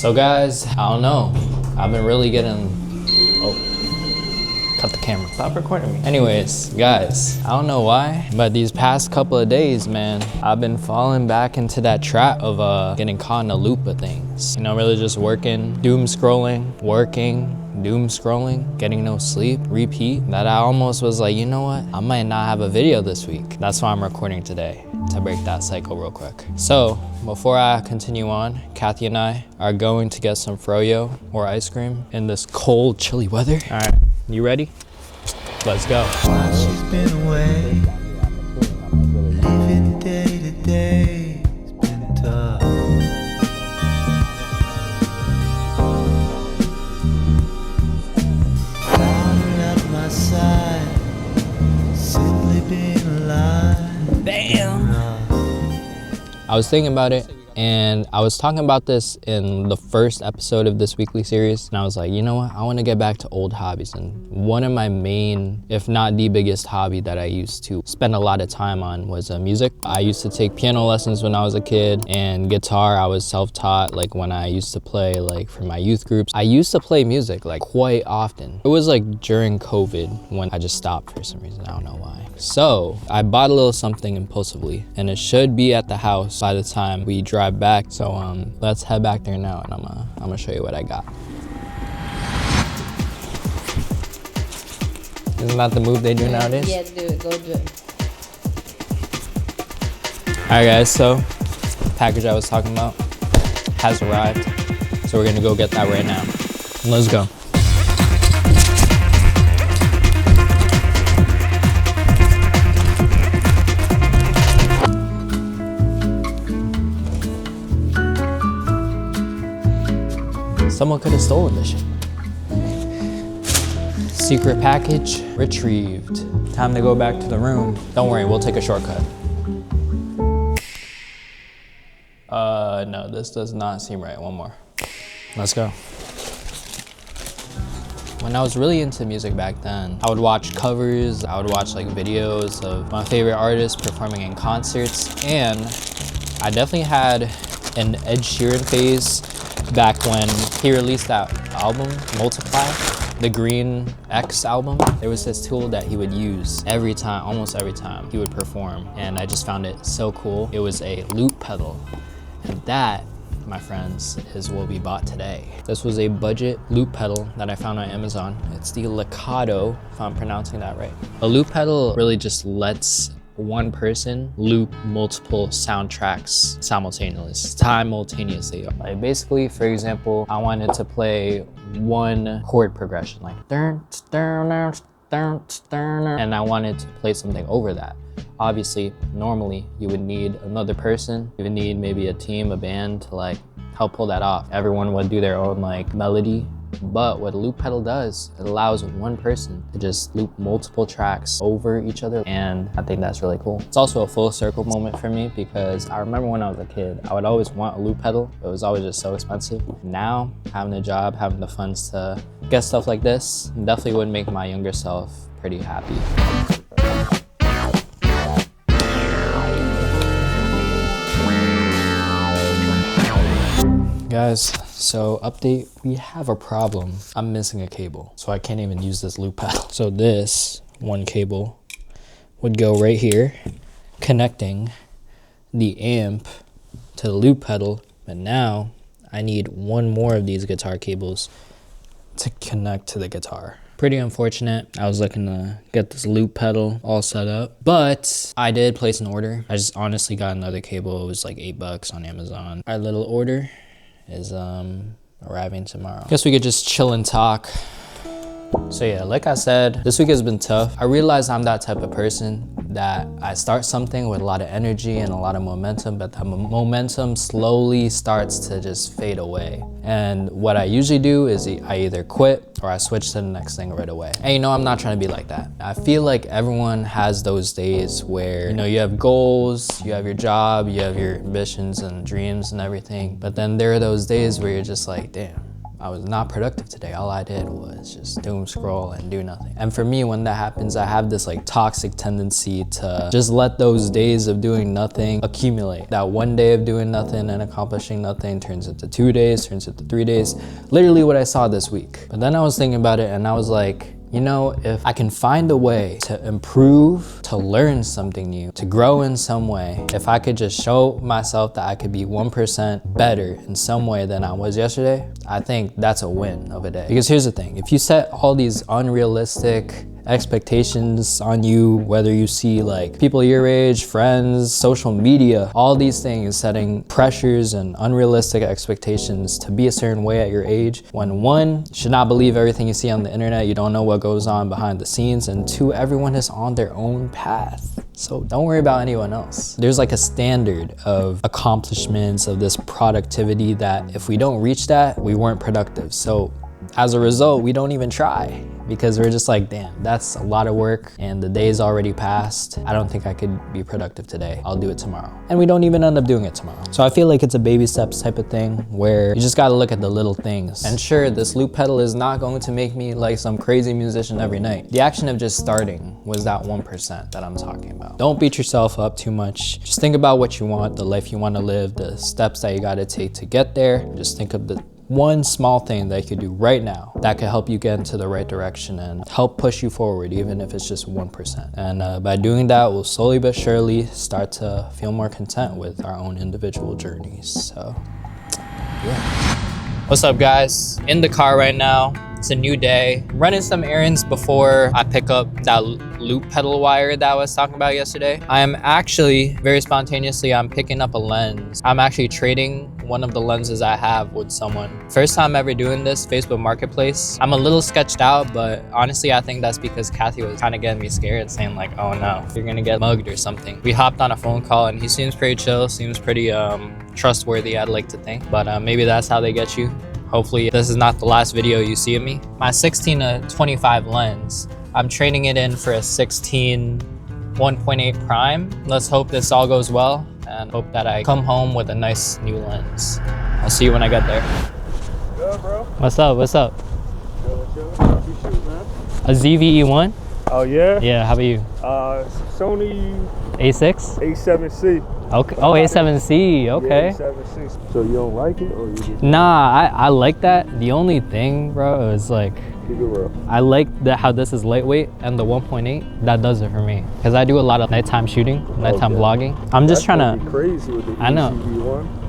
So guys, I don't know. I've been really getting, cut the camera. Stop recording me. Anyways, guys, I don't know why, but these past couple of days, man, I've been falling back into that trap of getting caught in a loop of things. You know, really just working, doom scrolling, working, doom scrolling, getting no sleep, repeat. That I almost was like, you know what? I might not have a video this week. That's why I'm recording today, to break that cycle real quick. So, before I continue on, Kathy and I are going to get some froyo or ice cream in this cold, chilly weather. All right, you ready? Let's go. While she's been away, living day to day, it's been tough. Crowded at my side, simply being alive. Bam! I was thinking about it, and I was talking about this in the first episode of this weekly series, and I was like, you know what? I want to get back to old hobbies, and one of my main, if not the biggest hobby that I used to spend a lot of time on was music. I used to take piano lessons when I was a kid, and guitar I was self-taught, like when I used to play like for my youth groups. I used to play music like quite often. It was like during COVID when I just stopped for some reason. I don't know why. So I bought a little something impulsively, and it should be at the house by the time we drive back. So let's head back there now, and I'm gonna show you what I got. Isn't that the move they do nowadays? Yeah, do it. Go do it. All right, guys. So the package I was talking about has arrived. So we're gonna go get that right now. Let's go. Someone could have stolen this shit. Secret package retrieved. Time to go back to the room. Don't worry, we'll take a shortcut. No, this does not seem right. One more. Let's go. When I was really into music back then, I would watch covers, I would watch like videos of my favorite artists performing in concerts, and I definitely had an Ed Sheeran phase back when he released that album, Multiply, the Green X album. There was this tool that he would use every time, almost every time he would perform, and I just found it so cool. It was a loop pedal, and that, my friends, is what we bought today. This was a budget loop pedal that I found on Amazon. It's the Licado, if I'm pronouncing that right. A loop pedal really just lets one person loop multiple soundtracks simultaneously. Like basically, for example, I wanted to play one chord progression, like and I wanted to play something over that. Obviously, normally you would need another person. You would need maybe a team, a band to like help pull that off. Everyone would do their own like melody. But what a loop pedal does, it allows one person to just loop multiple tracks over each other, and I think that's really cool. It's also a full circle moment for me because I remember when I was a kid, I would always want a loop pedal. It was always just so expensive. Now, having a job, having the funds to get stuff like this, definitely would make my younger self pretty happy. Guys, so update, we have a problem. I'm missing a cable, so I can't even use this loop pedal. So this one cable would go right here, connecting the amp to the loop pedal, but now I need one more of these guitar cables to connect to the guitar. Pretty unfortunate. I was looking to get this loop pedal all set up, but I did place an order. I just honestly got another cable. It was like $8 on Amazon. Our little order is arriving tomorrow. Guess we could just chill and talk. So yeah, like I said, this week has been tough. I realize I'm that type of person that I start something with a lot of energy and a lot of momentum, but the momentum slowly starts to just fade away. And what I usually do is I either quit or I switch to the next thing right away. And you know, I'm not trying to be like that. I feel like everyone has those days where, you know, you have goals, you have your job, you have your ambitions and dreams and everything. But then there are those days where you're just like, damn, I was not productive today. All I did was just doom scroll and do nothing. And for me, when that happens, I have this like toxic tendency to just let those days of doing nothing accumulate. That one day of doing nothing and accomplishing nothing turns into 2 days, turns into 3 days. Literally what I saw this week. But then I was thinking about it and I was like, you know, if I can find a way to improve, to learn something new, to grow in some way, if I could just show myself that I could be 1% better in some way than I was yesterday, I think that's a win of a day. Because here's the thing, if you set all these unrealistic expectations on you, whether you see like people your age, friends, social media, all these things setting pressures and unrealistic expectations to be a certain way at your age, when one, you should not believe everything you see on the internet, you don't know what goes on behind the scenes, and two, everyone is on their own path. So don't worry about anyone else. There's like a standard of accomplishments, of this productivity that if we don't reach that, we weren't productive. So as a result, we don't even try because we're just like, damn, that's a lot of work and the day's already passed. I don't think I could be productive today. I'll do it tomorrow. And we don't even end up doing it tomorrow. So I feel like it's a baby steps type of thing where you just gotta look at the little things. And sure, this loop pedal is not going to make me like some crazy musician every night. The action of just starting was that 1% that I'm talking about. Don't beat yourself up too much. Just think about what you want, the life you wanna live, the steps that you gotta take to get there. Just think of the one small thing that you could do right now that could help you get into the right direction and help push you forward, even if it's just 1%. And by doing that, we'll slowly but surely start to feel more content with our own individual journeys. So, yeah. What's up, guys? In the car right now. It's a new day. I'm running some errands before I pick up that loop pedal wire that I was talking about yesterday. I am actually, very spontaneously, I'm picking up a lens. I'm actually trading one of the lenses I have with someone. First time ever doing this, Facebook Marketplace. I'm a little sketched out, but honestly, I think that's because Kathy was kind of getting me scared, saying like, oh no, you're gonna get mugged or something. We hopped on a phone call and he seems pretty chill, seems pretty trustworthy, I'd like to think. But maybe that's how they get you. Hopefully this is not the last video you see of me. My 16 to 25 lens, I'm trading it in for a 16 1.8 prime. Let's hope this all goes well and hope that I come home with a nice new lens. I'll see you when I get there. Good, bro. What's up, what's up? What you shoot, man? A ZVE1? Oh, yeah? Yeah, how about you? Sony A6? A7C. Okay. Oh, A7C, okay. Yeah, A7C. So you don't like it, or you just... Nah, I like that. The only thing, bro, is like, Keep it real. I like how this is lightweight, and the 1.8, that does it for me. Because I do a lot of nighttime shooting, nighttime vlogging. I'm just trying to... crazy with the I know. ECV1.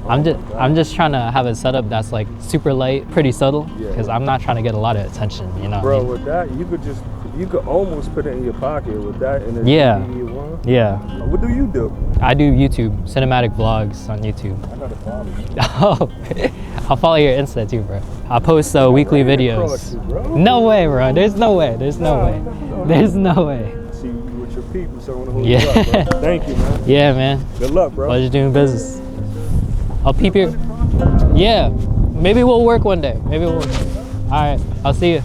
I'm just trying to have it set up that's like super light, pretty subtle, because I'm not trying to get a lot of attention, you know. Bro, what I mean? with that, you could almost put it in your pocket with that in the Yeah. ECV1. Yeah. What do you do? I do YouTube, cinematic vlogs on YouTube. I gotta follow you. Oh, I'll follow your Insta too, bro. I post weekly videos. You, bro. No way, bro. There's no way. There's no way. There's no way. See you with your people, so I wanna hold Yeah. you up, bro. Thank you, man. Yeah, man. Good luck, bro. Pleasure doing business. I'll peep your... Yeah. Maybe we'll work one day. Maybe we'll... All right. I'll see you.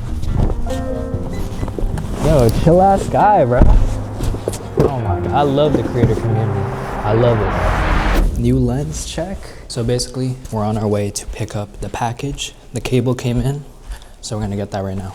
Yo, chill ass guy, bro. Oh my God. I love the creator community. I love it. New lens check. So basically, we're on our way to pick up the package. The cable came in, so we're gonna get that right now.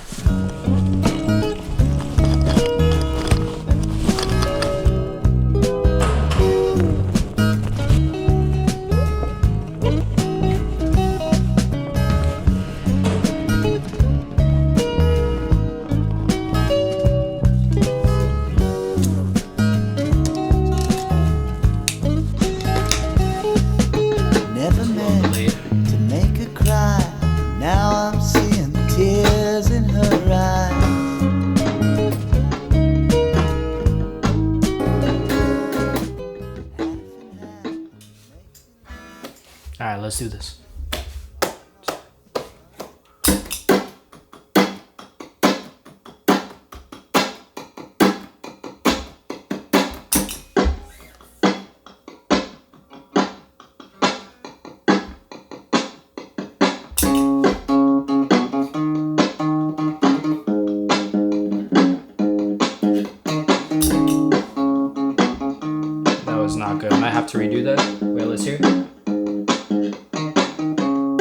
Never meant to make her cry. Now I'm seeing tears in her eyes. All right, let's do this. That was not good. I might have to redo that. Wait, let's hear.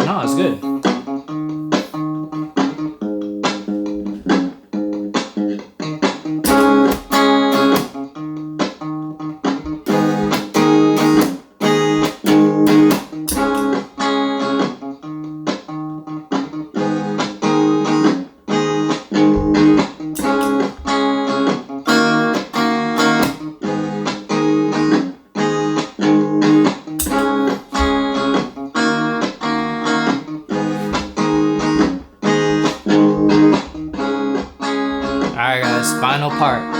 No, it's good. Final part.